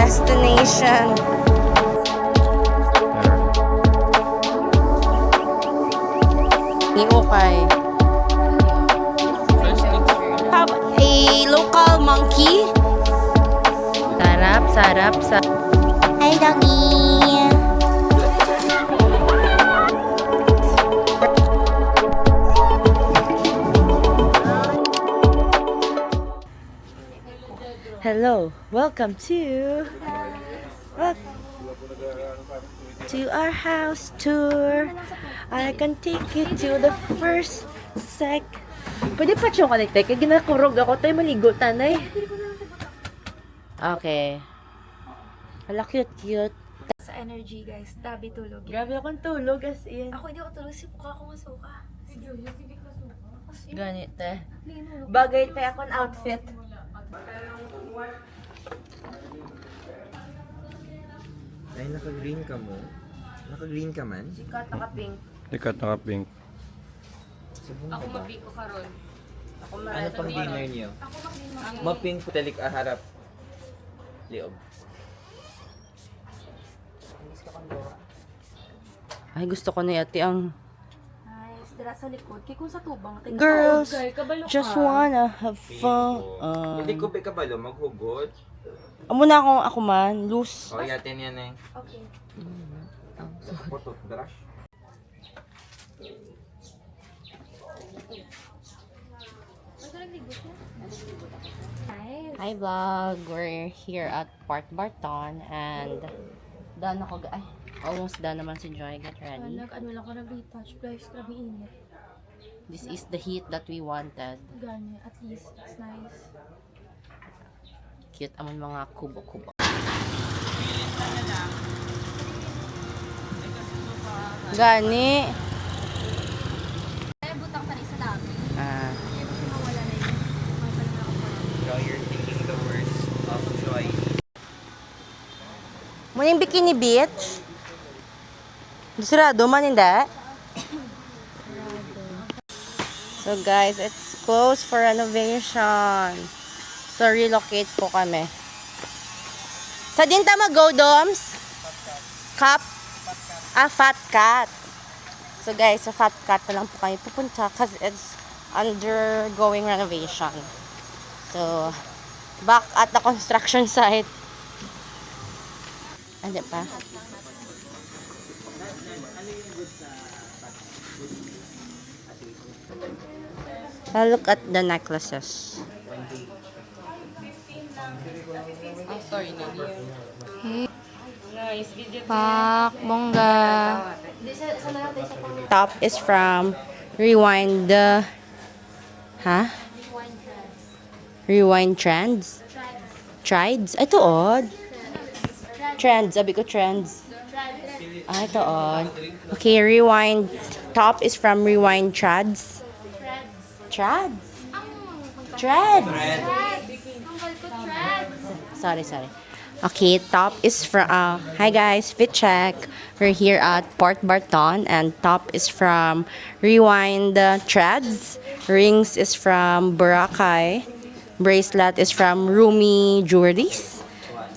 destination. Ni Ukay. Have a local monkey. Sarap, sarap, sarap. Hi, doggy. Hello, welcome to our house tour. I can take you to the first sec. Pwede pa siya connect kaya ginakurog ako tayo maligo tanay. Okay. Hala, cute. Sa energy, guys. Tabi tulog. Grabe akong tulog as in. Ako hindi ako tulog. Si mukha ko masuka. Ganit eh. Bagay tayo akong outfit. Ay, naka-green ka mo? Naka-green ka man? Sikat naka-pink. Ikat naka-pink. Ako mapiko karon. Ako Ano pang dinner niyo? Maping putalik harap. Liob. Ay, gusto ko na yati ang Nice. Dira sa likod. Kaya kung sa tubang. girls kabalo just wanna have fun. Hindi ko ba kabalo, maghugot. Amo na ako man, loose. O, yatin yan eh. Okay. Putot, brush. Nice. Hi vlog, we're here at Port Barton and done ako, ay, almost done naman si Joy, get ready. Ano lang ko nag-retouch, guys. Grabe init. This is the heat that we wanted. Ganyan. At least. It's nice. Cute amon mga kubo-kubo. Gani. Kaya butang pa rin sa dami. Ah, Kaya kasi mawala na yun. Mawala na ako pa. Now you're thinking the worst of Joy. muning Bikini Beach. Sarado man hindi. So guys, it's closed for renovation. So relocate po kami. Sa din ta mag-go, Doms? Cup? Ah, Fat Cat. So guys, sa Fat Cat na lang po kami pupunta kasi it's undergoing renovation. So, back at the construction site. Ano pa? Look at the necklaces. Ang story na Pak, bongga. Top is from Rewind the... Ha? Rewind Trends? Trides? Ay, ito odd. Trends. Sabi ko trends. Ah, ito odd. Okay, Rewind. Top is from Rewind Trads. Trads? Trads. Sorry. Okay, top is from, hi guys, fit check. We're here at Port Barton and top is from Rewind Trads. Rings is from Boracay. Bracelet is from Rumi Jewelries.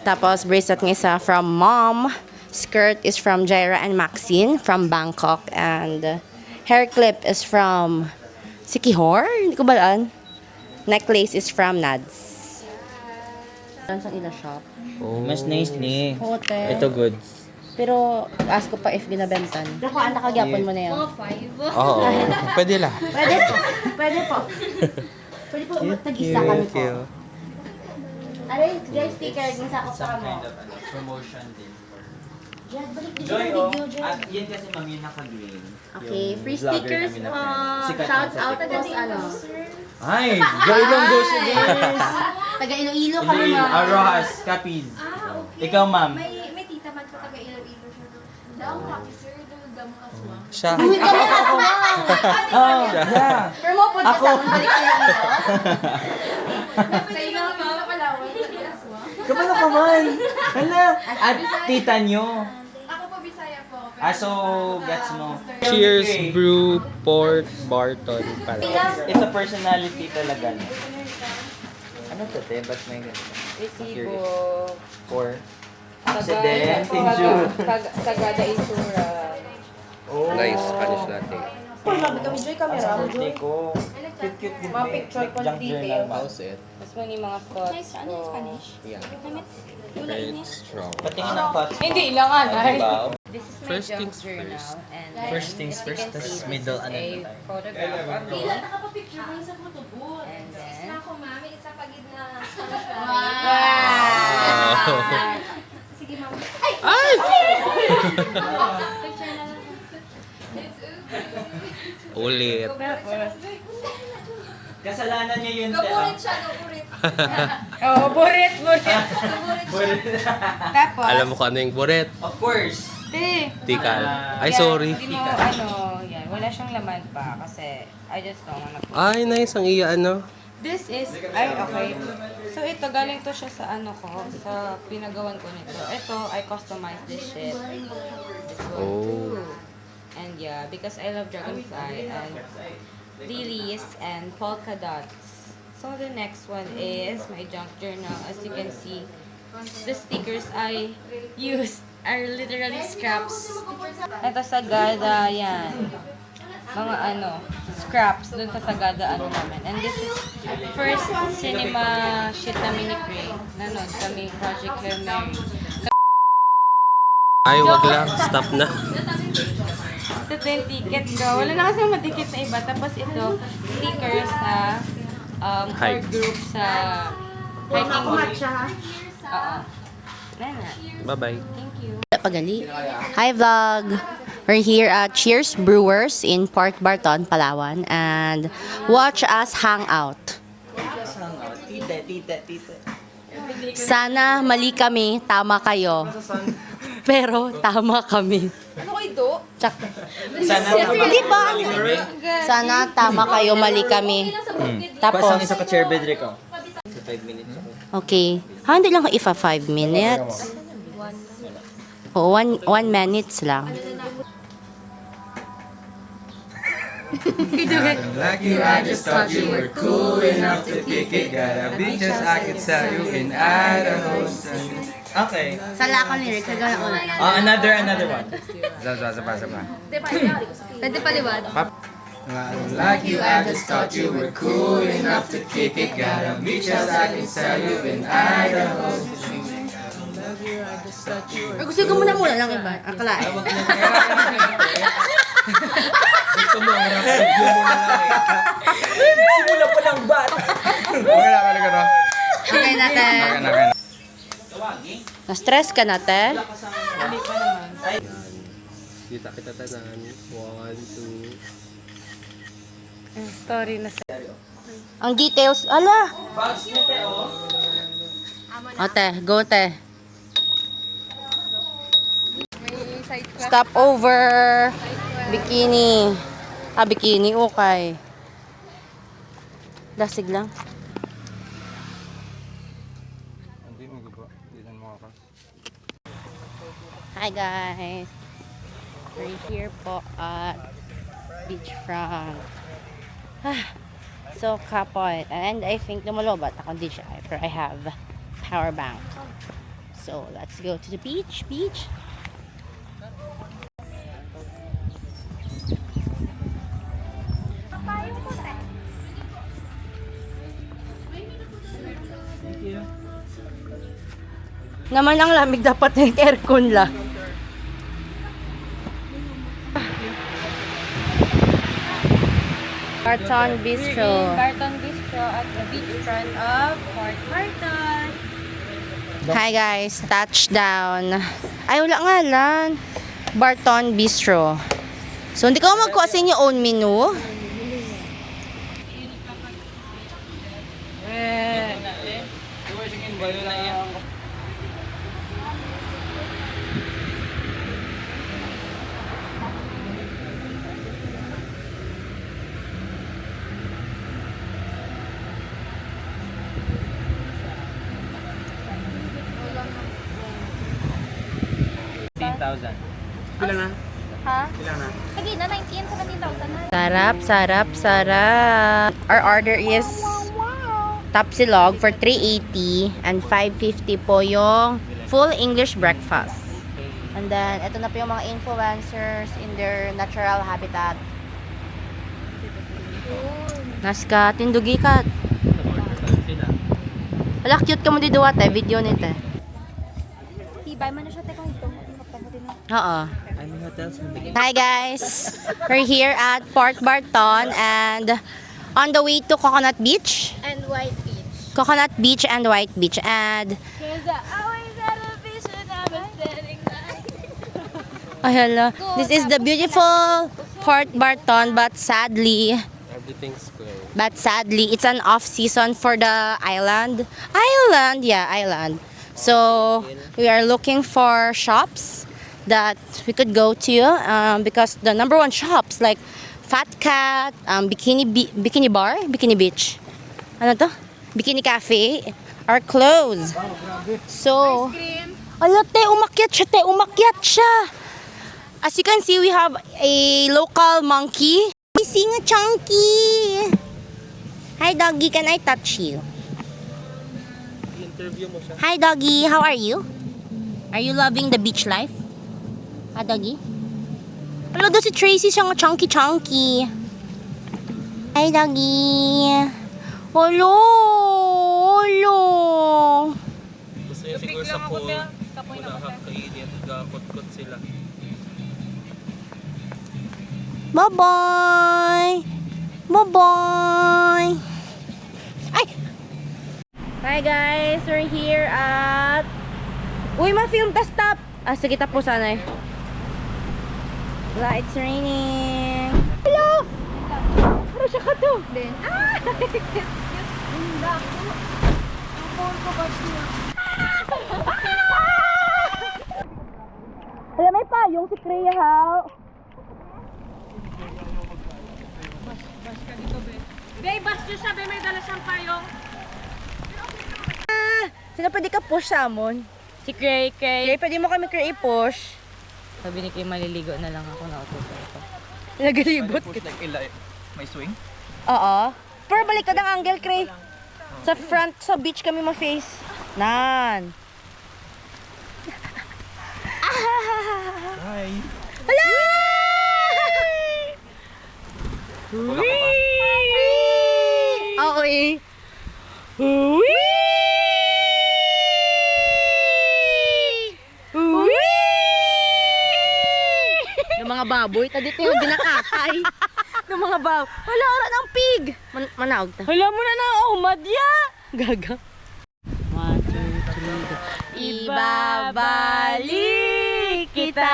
Tapos bracelet ng isa from Mom. Skirt is from Jaira and Maxine from Bangkok. And hair clip is from Sikihor. Hindi ko balaan. Necklace is from Nads. Saan sa ila shop? Mas nice ni. Hotel. Ito goods. Pero ask ko pa if ginabentan. Naku, anak kagyapon mo na yun. Oo. Pwede lang. Pwede po. Pwede po tag-isa kami po. Aray, guys, sticker. Gisakot pa mo. Promotion din. Jad, balik din Joy, yung oh. video, Jad. Yan kasi ma'am yung naka-green. Okay, Yung free vlogger stickers. namin na friend. Sikat Shout yun sa out TikTok. po sa ano. Ay! Joy long goes again! Taga Iloilo kami Iloilo. mga. Arohas, Capiz. Okay. Ikaw, ma'am. May tita man ko taga Iloilo siya. Daw copy, sir. Damo aswa. Siya. Uy, kami asma! Oh, yeah. Pero mo po sa akin, balik sa Iloilo. Sa ilo, mga Palawan. Aswa. Kabalo ka man. Hala. At tita nyo. Ako po, Bisaya po. So, gets mo. Cheers, Brew, Port Barton pala. It's a personality talaga. No? Ano to, te? Ba't may ganito? Resibo. For Aksidente, June. Sagada Insura. Nice Spanish latte. Kami Joy camera. Birthday ko. Cute din. Mga picture ko Junk detail. journal, mouse. Mas mo ni mga thoughts. Nice, ano yung Spanish? Yeah. Namit. Very strong. Patingin ng thoughts mo. Hindi lang anay. Diba? This is my First junk things journal. first. And First things as you first, can tas see, this middle is ano a na tayo. photograph of me. Nakapapicture ko sa photo booth. And then, Ako, mami, isa pagid na. wow! Sige, mami. Ay! Picture na lang. It's okay. Ulit. Tapos, Kasalanan niya yun. Kaburit siya, kaburit. oh, burit. Kaburit siya. Tapos, Alam mo kung ano yung buret? Of course. Tikal. Ay, yan, sorry. Hindi mo, yan, wala siyang laman pa kasi I just don't wanna put. Ay, nice. Ang iya, ano? This is, okay. So, ito, galing to siya sa ano ko, sa pinagawan ko nito. Ito, I customized this shit. This one, Oh. too. And yeah, because I love dragonfly and lilies and polka dots. So, the next one is my junk journal. As you can see, the stickers I used are literally scraps. Ito, Sagada, yan. Mga scraps dun sa Sagada namin. And this is first cinema shit namin ni Craig. Nanood kami, Project Claire Mary. Ay, wag lang. Stop na. Ito yung ticket ko. Wala na kasi madikit na iba. Tapos ito, stickers sa core Hike. group sa hiking group. Oo. Nana. Bye-bye. Thank you. Pagali. Hi vlog! We're here at Cheers Brewers in Port Barton, Palawan, and watch us hang out. Tita. Sana mali kami, tama kayo. Pero tama kami. Ano kayo do? Tsak. Sana Di ba? Sana tama kayo, mali kami. Sa bukid. Tapos, isa ka chair bed ko. Sa 5 minutes ako. okay. Hindi lang ifa 5 minutes. O, 1 minutes lang. Like you, I just thought you were cool enough to kick it. Got a beaches I could tell you in Idaho. Okay. Sala ako lyrics, nagana ko na. Another one. Sapa. Pwede paliwad. Like you, I just thought you were cool enough to kick it. Got a beaches I could tell you in Idaho. Gusto ko muna lang iba. Akala eh. Gusto mo, ang rap video mo na lang eh. Simula pa ng bat. Okay na. Okay natin. Okay. Na-stress ka natin? Kita kita tanan. 1, 2. Story na sa... Ang details, ala! O te, go te. Stop over. Bikini. Bikini, okay. Dasig lang. Hi guys. We're here po at beachfront. So kapon. And I think lumalobat ako di siya. Pero I have power bank. So let's go to the beach. Naman ang lamig dapat ng aircon la. Barton Bistro. Barton Bistro at the beachfront of Port Barton. Hi guys, touchdown. Ay, wala nga lang. Barton Bistro. So, hindi ka magkuha sa inyo own menu? Ha? Sige na, 19, 17,000 na. Sarap. Our order is tapsilog for 380 and 550 po yung full English breakfast. And then, ito na po yung mga influencers in their natural habitat. Naska, tindugi ka. Wala, cute ka mo di duwate, video nito. Tibay man na siya, teka ito. Oo. I'm in hotels from the Hi guys! We're here at Port Barton and on the way to Coconut Beach. And White Beach. Coconut Beach and White Beach. And, Cause I always had a vision of a setting light. ay hala, this is the beautiful Port Barton but sadly, Everything's closed. it's an off season for the island. Island. So, we are looking for shops that we could go to because the number one shops like Fat Cat, Bikini Beach, ano to? Bikini Cafe are closed. So, ala te, umakyat siya. As you can see, we have a local monkey. Sing a chunky. Hi doggy, can I touch you? I-interview mo siya. Hi doggy, how are you? Are you loving the beach life? Ah, doggy? Wala daw si Tracy siyang chunky. Hi doggy. Hello. Gusto niya siguro sa pool. Wala ka kainin. Gakot-kot sila. Bye-bye. Bye-bye. Ay! Hi guys, we're here at... Uy, ma-film ta, stop! Ah, sige, tapos sana eh. Wala, it's raining. Hello! Ano siya ka to? Then, yung dako. Ang phone ko ba siya? Alam, may payong si Kreya ha. Babe, basta sabi may dala siyang payong. Sino pwede ka push sa amon? Si Cray. Okay, pwede mo kami Kreya push. Sabi ni Cray, maliligo na lang ako na auto ito. Nagalibot. push like may swing. Oo. Pero balik ka ng angle, Cray. Sa front, sa beach kami ma-face. Nan. Hi. Hala! Oo eh. Ng mga baboy, tadi tayo binakatay. Ng mga baboy. Wala, ora ng pig. Manaog ta. Hala mo na na, umadya! Gaga. 1, 2, 3, Ibabalik kita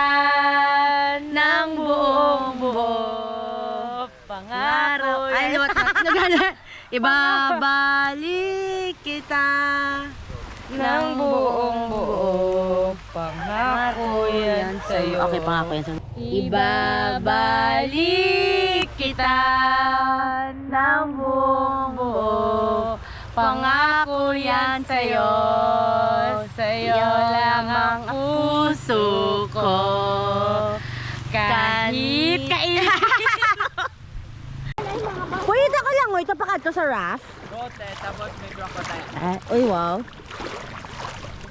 ng buong buo. Pangaro. Ay, liwat na. Nagana. Ibabalik kita ng buong buo. Pangako yan sa'yo. Okay, pangako yan sa'yo. Ibabalik kita ng buong buo. Pangako yan sa'yo. Sa'yo lang ang puso ko. Kahit kainin. Wait, ako lang. Wait, tapakad ko sa raft. Bote, tapos may crocodile. Uy, wow.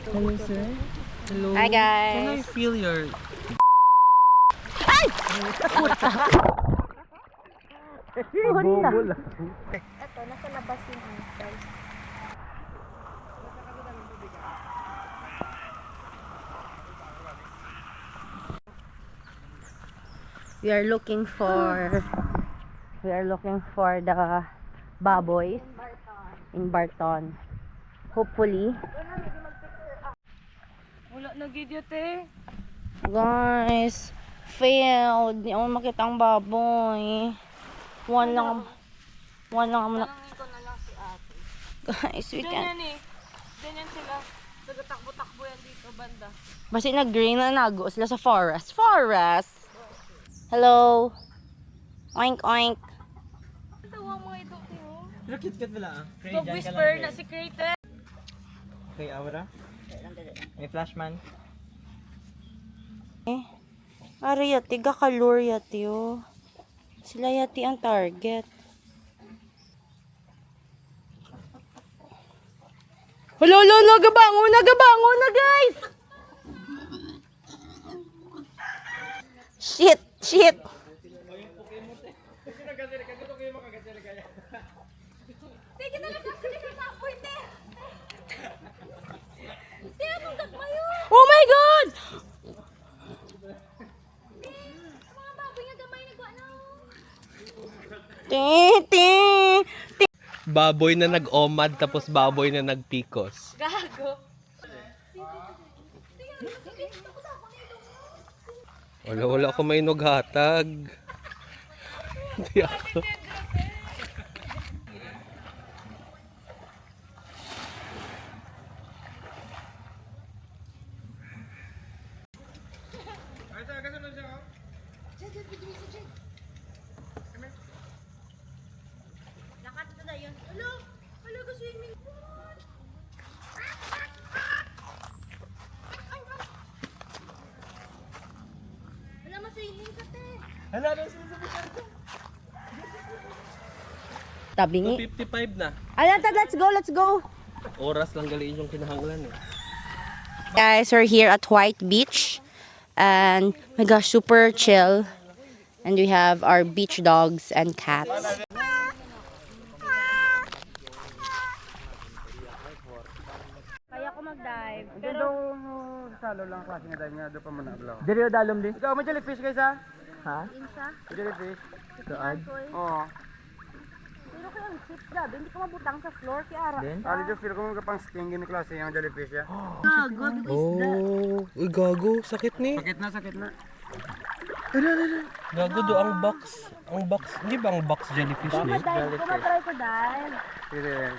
Hello, sir. Hello. Hi, guys. Can I feel your... Punta. Ito, nasa labas yung guys. We are looking for the baboys in Barton. Hopefully. Wala na video te. Guys, failed. Hindi ako makita ang baboy. One lang muna. Guys, we can. eh. Ganyan sila. Nagatakbo-takbo yan dito banda. Basta nag-green na nago sila sa forest. Hello. Oink, oink. Tawa mga ito tayo. Pero cute pala ah. Pag-whisper na si Cray. Kay Aura. May flashman. Ari yati, gakalur yati oh. Sila yati ang target. Hala, nagabangon na guys! Shit! Shit! Oh my God! Ting, ting. Baboy na nag-omad tapos baboy na nagpikos. Wala ako may nughatag. Hindi ako. Tabingi. 2:55 na. Ayan, let's go, let's go. Oras lang galiin yung kinahanglan eh. Guys, we're here at White Beach. And, my gosh, super chill. And we have our beach dogs and cats. Kaya ko mag-dive. Pero salo lang kasi nga dahil nga doon pa muna ablaw. Dili dalom di. Ikaw may jellyfish guys ha? Ha? May jellyfish. Doon? Oo. Pero kaya ang chips gabi, hindi ko mabutang sa floor kaya ara. Ah, dito feel ko mga pang stingin ni klase yung jellyfish ya. Oh, uy gago, sakit ni. Sakit na. Gago do ang box. Ang box, hindi ba ang box jellyfish ni? Kumatry ko dahil. Sige,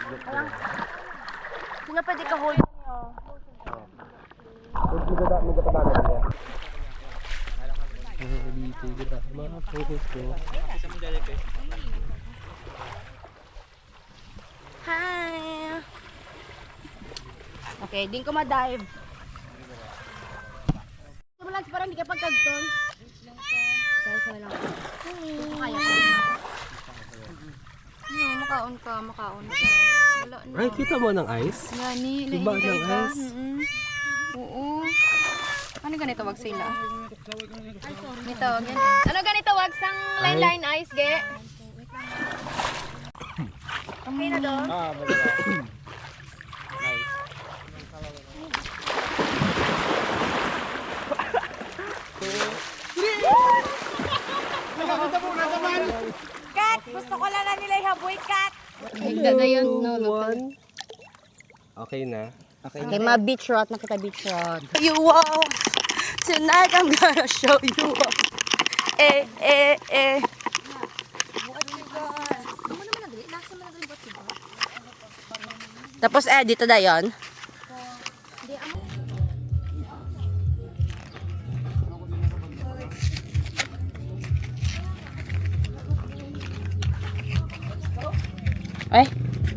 Sino pwede ka hold nyo? Hi! Okay, din ko ma-dive. Balance parang hindi ka pagkagton. Say lang. Kaya ko. Makaon ka. Wala na. Ay, kita mo ng ice? Gani, Diba ng ice? Oo. Ano ganito wag sila? Nito, ganito. Ano ganito wag sang line ice, ge? Okay na doon? Kat! Gusto ko lang na nila ihaboy, Kat! Gagayon, no. Okay na. Okay, mga beach rot. Nakita beach rot. You walk. Tonight I'm gonna show you off. Eh. Tapos dito na yun.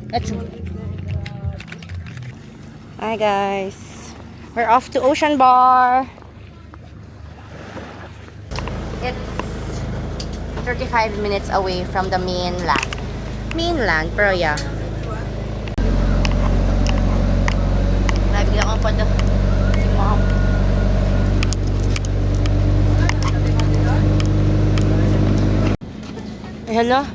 Let's go. Hi guys. We're off to Ocean Bar. It's 35 minutes away from the mainland. Pero yeah. Nabigyan ko pa si Mom. Hello?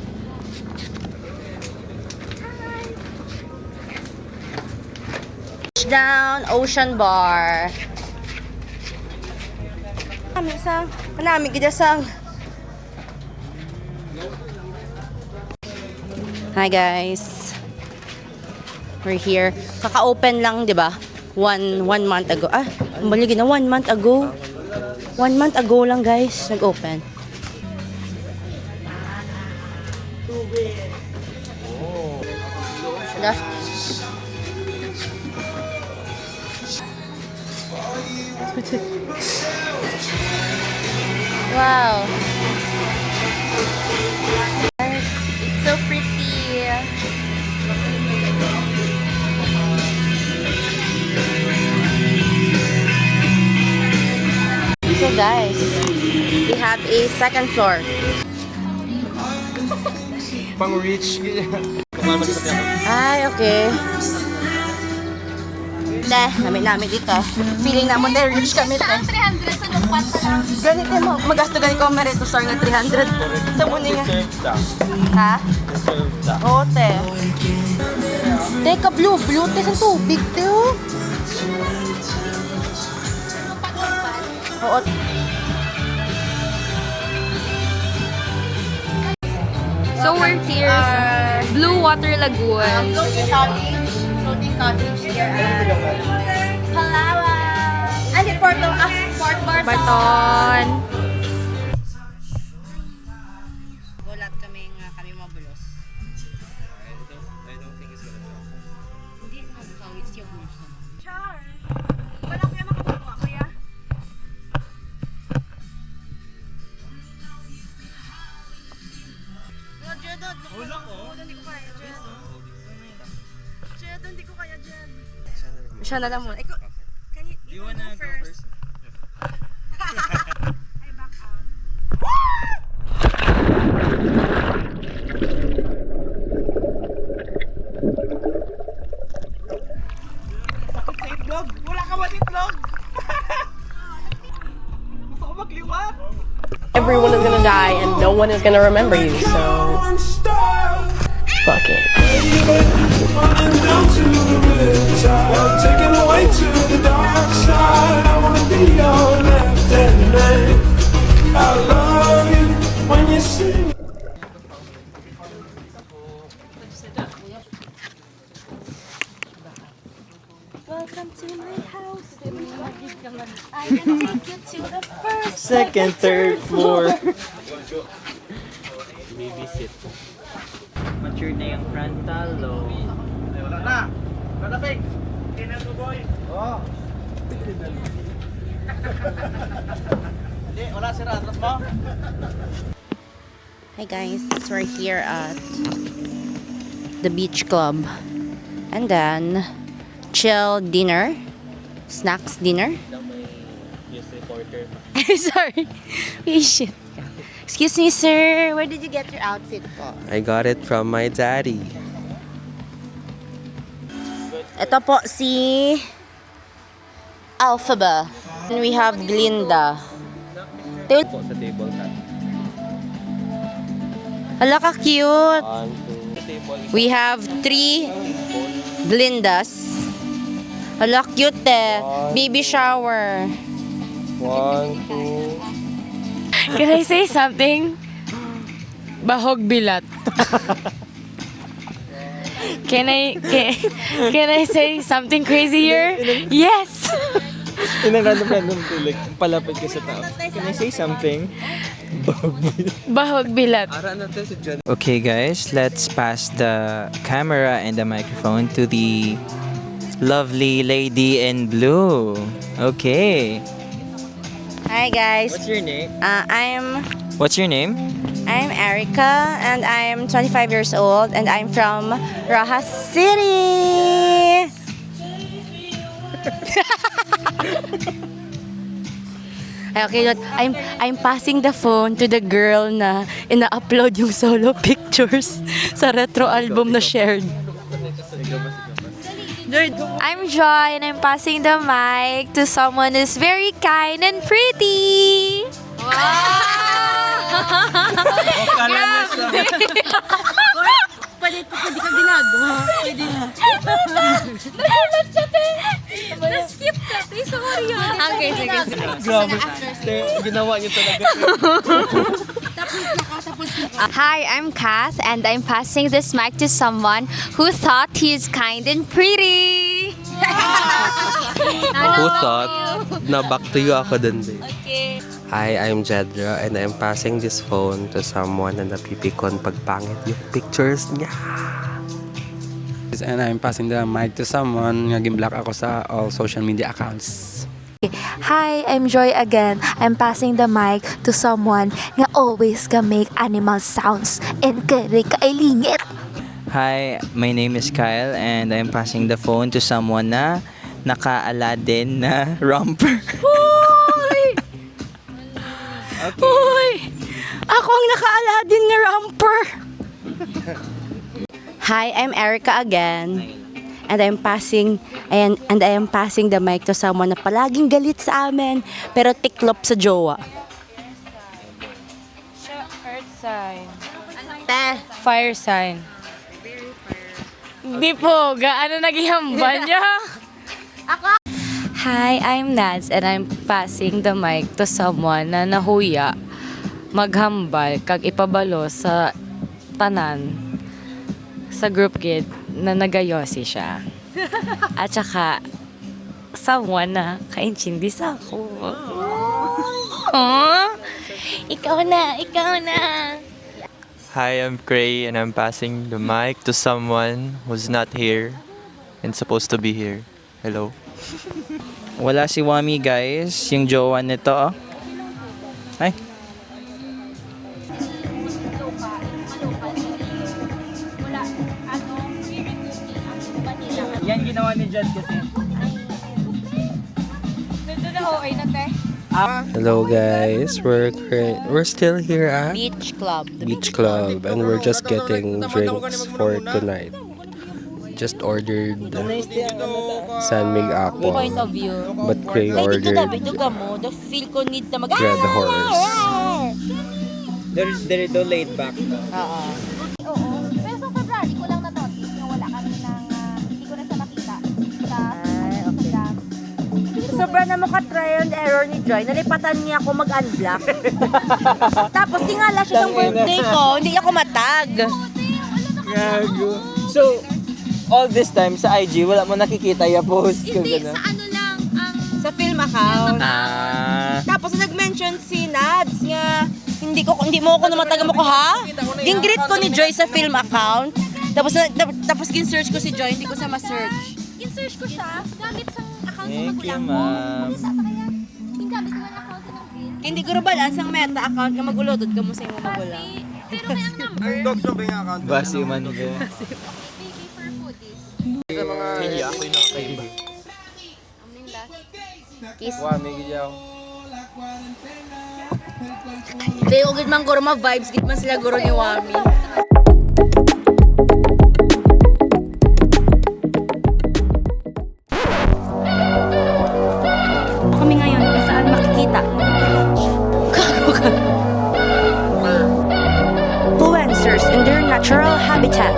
Down Ocean Bar. Manami kita sang. Hi guys. We're here. Kaka-open lang, 'di ba? One month ago. Maligid na 1 month ago. 1 month ago lang guys, nag-open. Left. Wow. Yes, it's so pretty. So guys, we have a second floor. Pang rich. Ay, okay. Namin dito. Feeling naman na rich kami. Saan 300 sa Ganito mo, magasto ganito ko Merito Star nga 300 sa muni nga. Deserve ta. Ha? Deserve ta. Oo, te. Teka, blue, te, sa tubig, te, oh. Oo. So we're here sa Blue Water Lagoon. Floating cottage here at Palawan. Ay, Port Barton. Gulat kami mabulos. I don't think it's gonna drop. Hindi mo it's yung bulso. Char! Wala kaya makabuka, kuya? Wala ko. Hindi ko kaya, Jed. Jed, hindi ko kaya, Jed. Siya na lang muna. Can you, Do you wanna go first? I back out. Itlog! Wala ka ba itlog? Gusto ko magliwat! Everyone is gonna die and no one is gonna remember you, so fuck it. Taken away to the dark side. I wanna be your left hand man. I love you when you sing. Welcome to my house. I can take you to the first, Second, third floor. Babysit. Mature na yung frontal lobe. Wala na. Wala ping. Kinan mo boy. Oh. Hindi, wala sira. Atras mo. Hi guys, we're here at the beach club. And then, chill dinner. Snacks dinner. Yes, reporter. Sorry. Oh, shit. Excuse me, sir. Where did you get your outfit po? I got it from my daddy. Ito po si Alphaba. And we have Glinda. Po sa table ka. Hala ka cute. One, two. Table. We have 3 Glindas. Hala cute eh. Baby shower. 1, 2. Can I say something? Bahog bilat. Can I say something crazy here? Yes. Inang random to like palapit ka sa tao. Can I say something? Bahog bilat. Okay guys, let's pass the camera and the microphone to the lovely lady in blue. Okay. Hi guys. What's your name? What's your name? I'm Erica and I'm 25 years old and I'm from Rojas City. Okay, look, I'm passing the phone to the girl na ina-upload yung solo pictures sa retro album na shared. I'm Joy and I'm passing the mic to someone who's very kind and pretty. Pwede ka ginagawa. Pwede na. Na-skip ka, sorry. Okay, sige. Grabe. Ginawa niyo talaga. Hi, I'm Kath and I'm passing this mic to someone who thought he's kind and pretty. Who thought na back to you ako dun din? Okay. Hi, I'm Jedra and I'm passing this phone to someone na napipikon pagpangit yung pictures niya. And I'm passing the mic to someone nga gim-block ako sa all social media accounts. Hi, I'm Joy again. I'm passing the mic to someone nga always ka make animal sounds and kay kailingit. Hi, my name is Kyle and I'm passing the phone to someone na naka-Aladdin na romper. Uy! Ako ang naka-Aladdin nga romper. Hi, I'm Erica again. and I am passing the mic to someone na palaging galit sa amin pero tiklop sa jowa. Earth sign. Fire sign. Di po, gaano naghihambal niya? Hi, I'm Nads and I'm passing the mic to someone na nahuya maghambal kag ipabalo sa tanan sa group kid na nagayosi siya. At saka someone na kaintindi sa ako. Ikaw na. Hi, I'm Cray and I'm passing the mic to someone who's not here and supposed to be here. Hello. Wala si Wami, guys. Yung jowa nito, oh. Ay. Yan ginawa ni Jad kasi. Hello guys, we're still here at Beach Club. Beach Club and we're just getting drinks for tonight. Just ordered San Mig Apple, Point of view. but Cray ordered mo. The feel ko need na mag... Red Horse. They're laid back. Oo. Oo. Pero sa February ko lang na-notice na wala kami ng, hindi ko na siya makita sa Instagram. Sobra na maka-try and error ni Joy. Nalipatan niya ako mag-unblock. Tapos tingala siya ng birthday ko. Hindi ako matag. Gago. So, all this time sa IG, wala mo nakikita yung post ko. Hindi, sa ano lang, Sa film account. Tapos Tapos nag-mention si Nads nga hindi mo ako namataga mo ko ha? Gingreet ko ni Joy sa film account. Tapos gin-search ko si Joy, hindi ko sa ma-search. In-search ko siya gamit sa account sa Thank you, magulang ko. ma'am. Yung gamit ko ang account ng Bill. Hindi ko balance ang meta account nga magulotod ka mo sa imong magulang. Pero may ang number. Dog sa mga account. Basi man ko. Baby for foodies. Sa mga... Hiya, ako'y nakakaiba. Kiss. Wami, giyaw. Hindi, ugid man guro ma-vibes, gid man sila guro ni Wami. Kami ngayon kung saan makikita. Influencers in their natural habitat.